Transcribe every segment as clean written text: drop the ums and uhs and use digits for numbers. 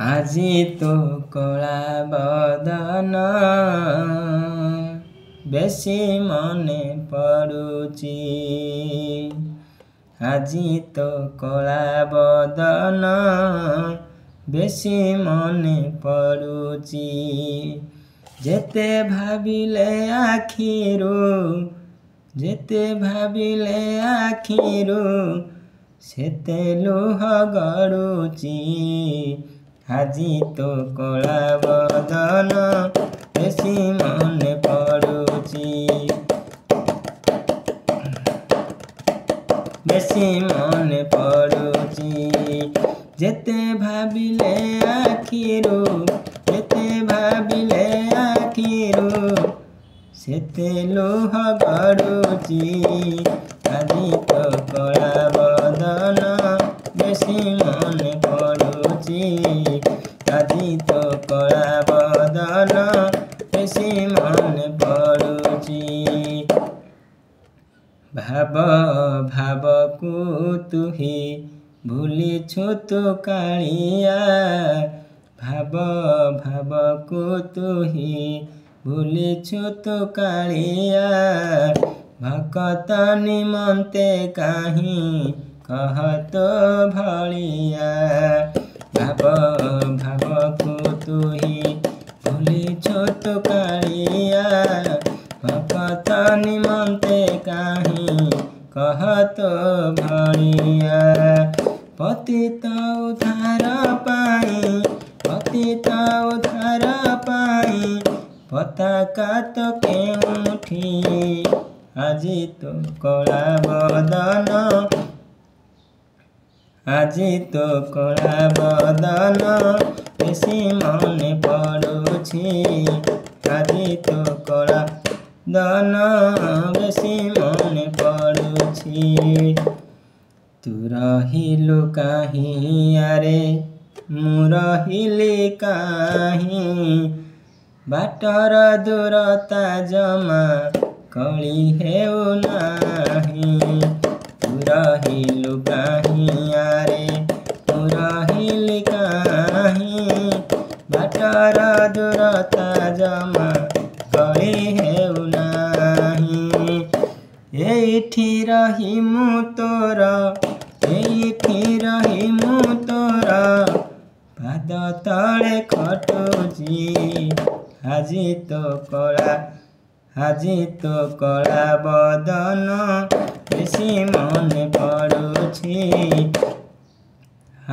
আজি তো কলা বদন বেশি মনে পড়ুছি। আজি তো কলা বদন বেশি মনে পড়ুছি। যেতে ভাবিলে আখিରୁ সেতে লୁହ ଗଡୁଛି। আজি তো କଳା ବଦନ ବେଶି ମନେ ପଡୁଛି। ବେଶି ମନେ ପଡୁଛି। ଯେତେ ଭାବିଲେ ଆଖିରୁ ସେତେ ଲୁହ ଗଡୁଛି। আজি তো କଳା ବଦନ ବେଶି ମନେ ପଡୁଛି। আজি তো କଳା ବଦନ ବେଶି ମନେ ପଡୁଛି। ଭାବକୁ ତୁହି ଭୁଲିଛୁ ତୁ କାଳିଆ। ଭାବକୁ ତୁହି ଭୁଲିଛୁ ତୁ କାଳିଆ। ଭକତ ନିମନ୍ତେ କାହିଁ କହ ତୋ ଭଳିଆ। ଭାବକୁ ତୁହି ଭୁଲିଛୁ ତୁ କାଳିଆ। ଭକତ ନିମନ୍ତେ କାହିଁ କହ ତୋ ଭଳିଆ। ପତିତ ଉଦ୍ଧାର ପାଇଁ ପତାକା ତ କେଉଁଠି। আজি তো କଳା ବଦନ ବେଶି ମନେ ପଡୁଛି। আজি তো କଳା ବଦନ ବେଶି ମନେ ପଡୁଛି। ତୁ ରହିଲୁ କାହିଁ ଆରେ ମୁଁ ରହିଲି କାହିଁ। ବାଟର ଦୂରତା ଜମା କଳି ହେଉନାହିଁ। ତୁ ରହିଲୁ କାହିଁ ଆରେ ମୁଁ ରହିଲି କାହିଁ। ବାଟର ଦୂରତା ଜମା କଳି ହେଉନାହିଁ। ଏଇଠି ରହି ମୁଁ ତୋର ପାଦ ତଳେ ଖଟୁଛି। আজি তো କଳା ବଦନ ବେଶି ମନେ ପଡୁଛି।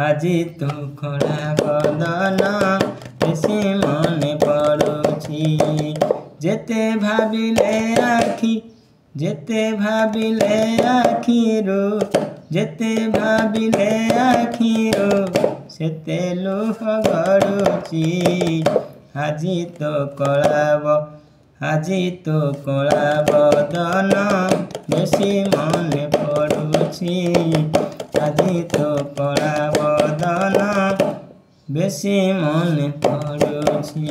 আজি তো କଳା ବଦନ ବେଶି ମନେ ପଡୁଛି। ଯେତେ ଭାବିଲେ ଆଖିରୁ ସେତେ ଲୁହ ଗଡୁଛି। আজি তো କଳା ବଦନ ବେଶି ମନେ ପଡୁଛି। আজি তো କଳା ବଦନ ବେଶି ମନେ ପଡୁଛି।